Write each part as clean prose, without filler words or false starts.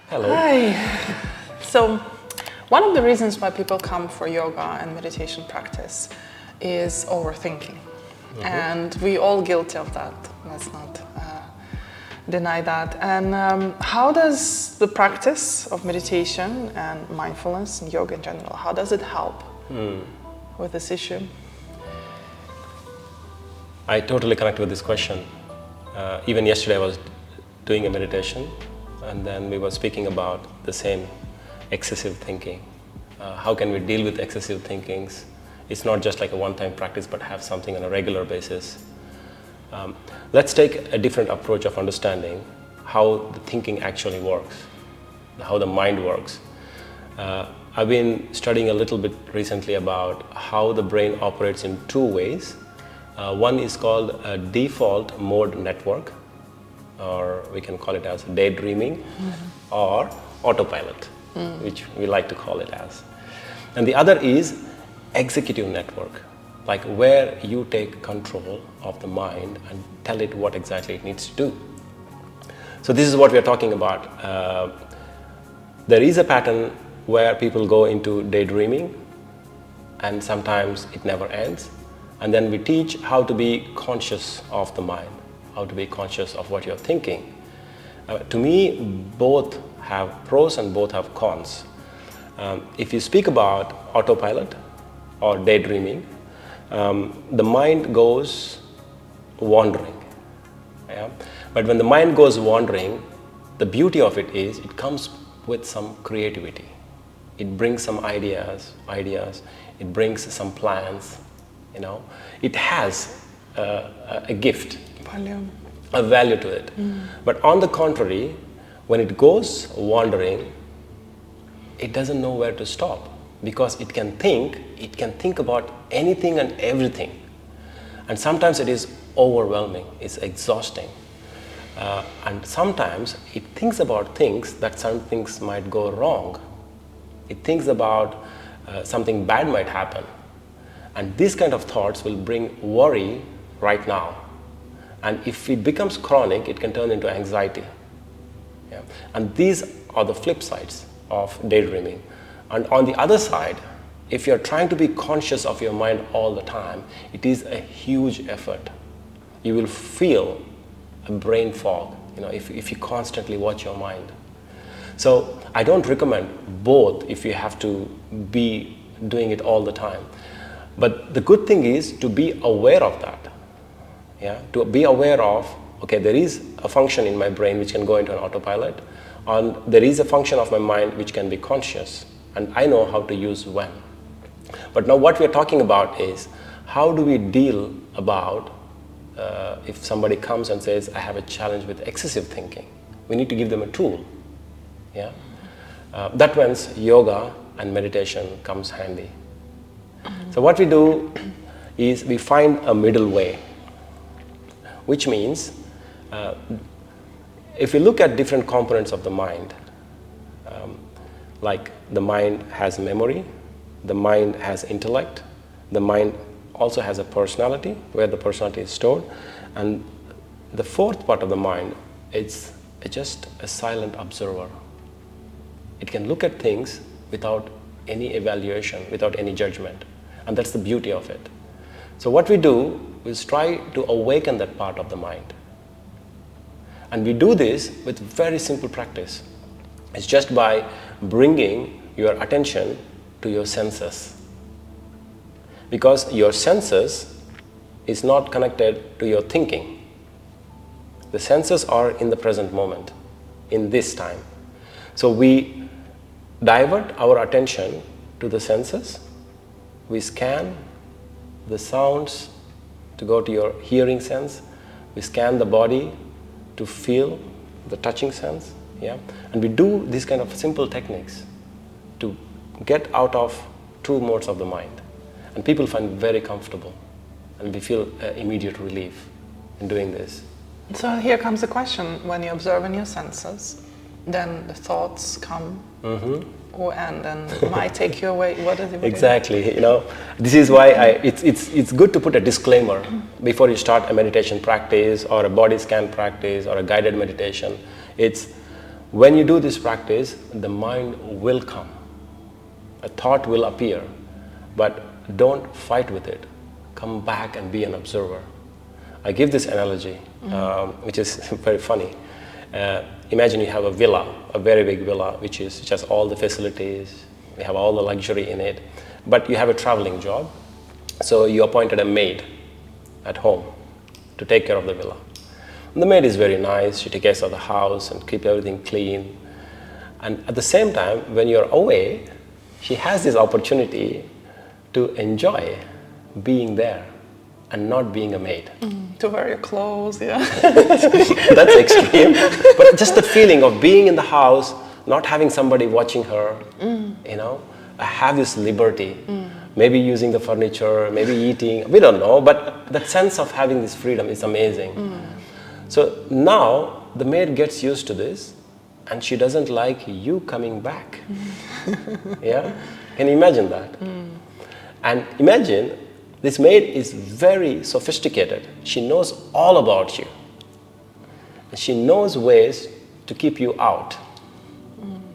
Hello. Hi. So, one of the reasons why people come for yoga and meditation practice is overthinking. And we all guilty of that. Let's not deny that. And how does the practice of meditation and mindfulness and yoga in general, how does it help with this issue? I totally connect with this question. Even yesterday I was doing a meditation and then we were speaking about the same excessive thinking. How can we deal with excessive thinkings? It's not just like a one-time practice, but have something on a regular basis. Let's take a different approach of understanding how the thinking actually works, how the mind works. I've been studying a little bit recently about how the brain operates in two ways. One is called a default mode network, or we can call it as daydreaming, or autopilot, which we like to call it as. And the other is executive network, like where you take control of the mind and tell it what exactly it needs to do. So this is what we are talking about. There is a pattern where people go into daydreaming and sometimes it never ends. And then we teach how to be conscious of the mind, how to be conscious of what you're thinking. To me, both have pros and both have cons. If you speak about autopilot or daydreaming, the mind goes wandering. Yeah? But when the mind goes wandering, the beauty of it is it comes with some creativity. It brings some ideas, it brings some plans, you know. It has a gift, a value to it. But on the contrary, when it goes wandering, it doesn't know where to stop, because it can think about anything and everything. And sometimes it is overwhelming, it's exhausting. And sometimes it thinks about things that some things might go wrong. It thinks about something bad might happen. And these kind of thoughts will bring worry right now. And if it becomes chronic, it can turn into anxiety. Yeah? And these are the flip sides of daydreaming. And on the other side, if you're trying to be conscious of your mind all the time, it is a huge effort. You will feel a brain fog, you know, if you constantly watch your mind. So I don't recommend both if you have to be doing it all the time. But the good thing is to be aware of that. Yeah? To be aware of, okay, there is a function in my brain which can go into an autopilot, and there is a function of my mind which can be conscious, and I know how to use when. But now what we are talking about is how do we deal about if somebody comes and says, I have a challenge with excessive thinking. We need to give them a tool. Yeah? That means yoga and meditation comes handy. So what we do is we find a middle way, which means if you look at different components of the mind, like the mind has memory, the mind has intellect, the mind also has a personality, where the personality is stored, and the fourth part of the mind, it's just a silent observer. It can look at things without any evaluation, without any judgment, and that's the beauty of it. So what we do is try to awaken that part of the mind. And we do this with very simple practice. It's just by bringing your attention to your senses. Because your senses is not connected to your thinking. The senses are in the present moment, in this time. So we divert our attention to the senses. We scan the sounds to go to your hearing sense. We scan the body to feel the touching sense. Yeah? And we do these kind of simple techniques to get out of two modes of the mind. And people find very comfortable, and we feel immediate relief in doing this. So here comes the question: when you observe in your senses, then the thoughts come, and then might take you away. What is it? Exactly. You know, this is why it's good to put a disclaimer before you start a meditation practice or a body scan practice or a guided meditation. It's When you do this practice, the mind will come. A thought will appear, but don't fight with it. Come back and be an observer. I give this analogy, which is very funny. Imagine you have a villa, a very big villa, which has all the facilities, you have all the luxury in it, but you have a traveling job. So you appointed a maid at home to take care of the villa. And the maid is very nice, she takes care of the house and keep everything clean. And at the same time, when you're away, she has this opportunity to enjoy being there and not being a maid. To wear your clothes, yeah. That's extreme. But just the feeling of being in the house, not having somebody watching her, I have this liberty. Maybe using the furniture, maybe eating, we don't know, but that sense of having this freedom is amazing. So now the maid gets used to this and she doesn't like you coming back. Yeah? Can you imagine that? And imagine this maid is very sophisticated. She knows all about you. She knows ways to keep you out.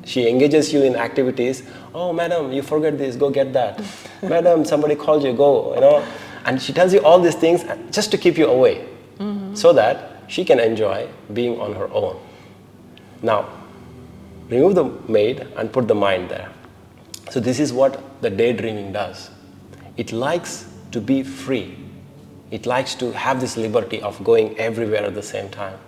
She engages you in activities. Oh, madam, you forget this, go get that. Madam, somebody called you, go, And she tells you all these things just to keep you away, so that she can enjoy being on her own. Now, remove the maid and put the mind there. So this is what the daydreaming does. It likes to be free. It likes to have this liberty of going everywhere at the same time.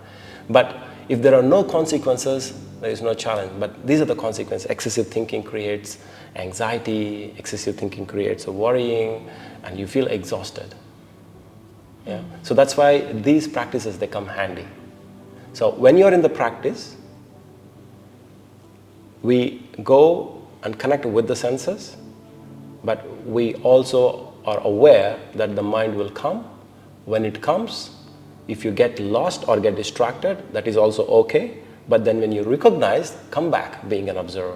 But if there are no consequences, there is no challenge. But these are the consequences. Excessive thinking creates anxiety, excessive thinking creates a worrying, and you feel exhausted. Yeah? So that's why these practices, they come handy. So when you're in the practice, we go and connect with the senses, but we also are aware that the mind will come. When it comes, if you get lost or get distracted, that is also okay. But then when you recognize, come back being an observer.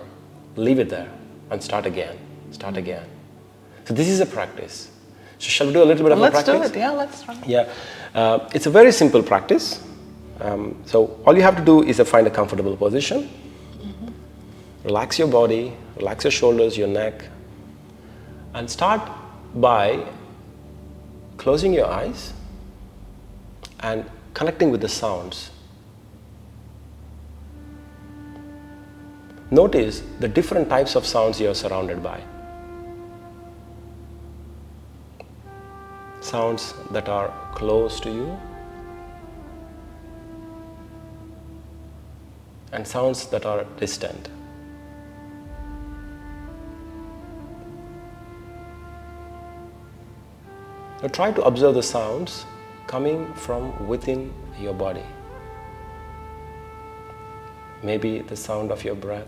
Leave it there and start again. Start again. So this is a practice. So shall we do a little bit of a practice? Let's do it, yeah, let's try. Yeah, it's a very simple practice. So all you have to do is to find a comfortable position. Relax your body, relax your shoulders, your neck, and start by closing your eyes and connecting with the sounds. Notice the different types of sounds you are surrounded by. Sounds that are close to you and sounds that are distant. Now try to observe the sounds coming from within your body. Maybe the sound of your breath,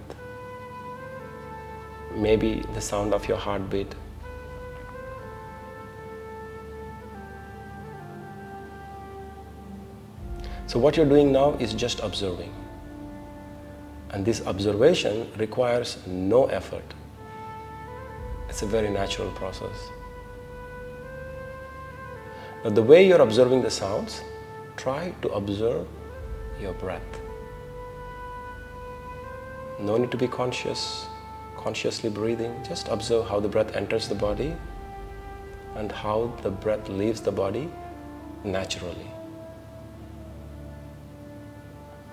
maybe the sound of your heartbeat. So what you're doing now is just observing. And this observation requires no effort. It's a very natural process. Now the way you're observing the sounds, try to observe your breath. No need to be consciously breathing. Just observe how the breath enters the body and how the breath leaves the body naturally.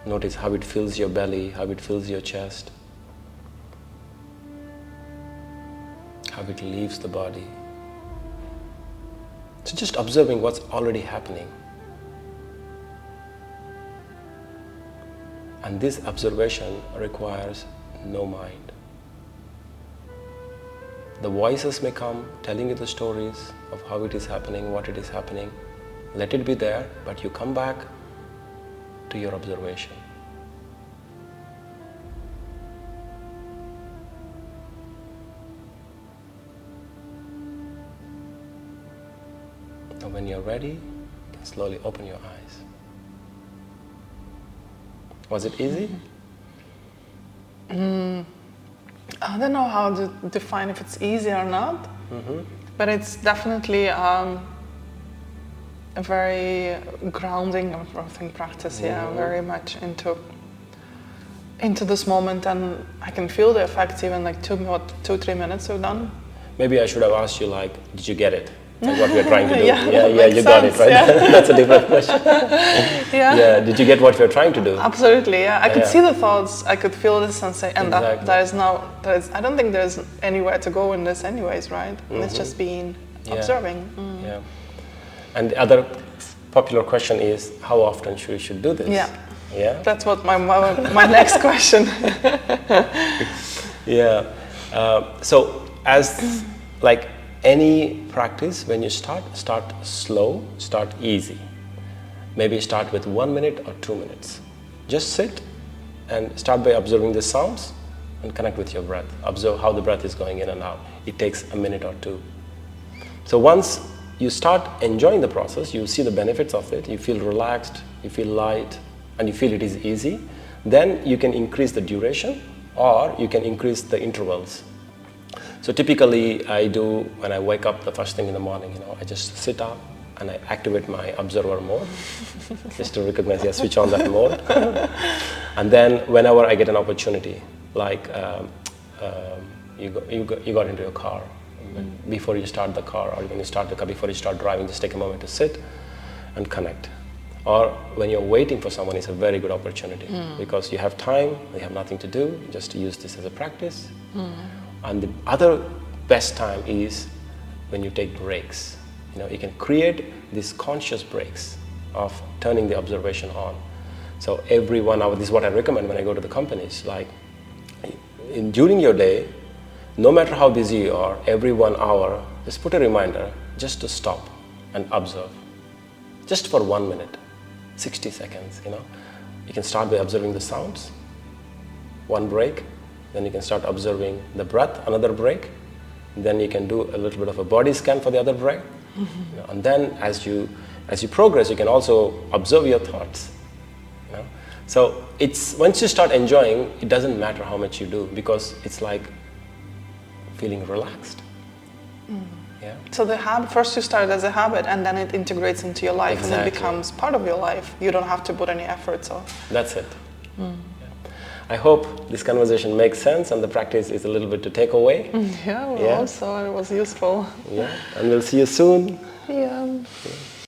Notice how it fills your belly, how it fills your chest, how it leaves the body. So just observing what's already happening. And this observation requires no mind. The voices may come telling you the stories of how it is happening, what it is happening. Let it be there, but you come back to your observation. Now when you're ready, you can slowly open your eyes. Was it easy? I don't know how to define if it's easy or not, but it's definitely a very grounding, I think, practice. Yeah, very much into this moment, and I can feel the effects even like 2-3 minutes are done. Maybe I should have asked you, like, did you get it? Like what we're trying to do. Yeah, You got it, right? Yeah. That's a different question. Yeah. Did you get what we're trying to do? Absolutely, yeah. I could see the thoughts, I could feel the sensation, and Exactly. I don't think there's anywhere to go in this anyways, right? It's just being, observing. Yeah. And the other popular question is, how often should do this? Yeah. That's what my next question. Yeah. So as like any practice, when you start slow, start easy. Maybe start with 1 minute or 2 minutes. Just sit and start by observing the sounds and connect with your breath. Observe how the breath is going in and out. It takes a minute or two. So once you start enjoying the process, you see the benefits of it, you feel relaxed, you feel light, and you feel it is easy, then you can increase the duration or you can increase the intervals. So typically I do, when I wake up the first thing in the morning, I just sit up and I activate my observer mode just to recognize, switch on that mode. And then whenever I get an opportunity, like you got into your car, before you start the car, or when you start the car, before you start driving, just take a moment to sit and connect. Or when you're waiting for someone, it's a very good opportunity because you have time, you have nothing to do, just use this as a practice. And the other best time is when you take breaks. You can create these conscious breaks of turning the observation on. So every 1 hour, this is what I recommend when I go to the companies, like during your day, no matter how busy you are, every 1 hour, just put a reminder just to stop and observe. Just for 1 minute, 60 seconds, You can start by observing the sounds, one break, then you can start observing the breath, another break, then you can do a little bit of a body scan for the other break. And then as you progress, you can also observe your thoughts. So it's once you start enjoying, it doesn't matter how much you do because it's like feeling relaxed. Yeah. So first you start as a habit and then it integrates into your life. Exactly. And it becomes part of your life. You don't have to put any effort. So that's it. Yeah. I hope this conversation makes sense and the practice is a little bit to take away. Yeah, also it was useful. Yeah, and we'll see you soon. Yeah.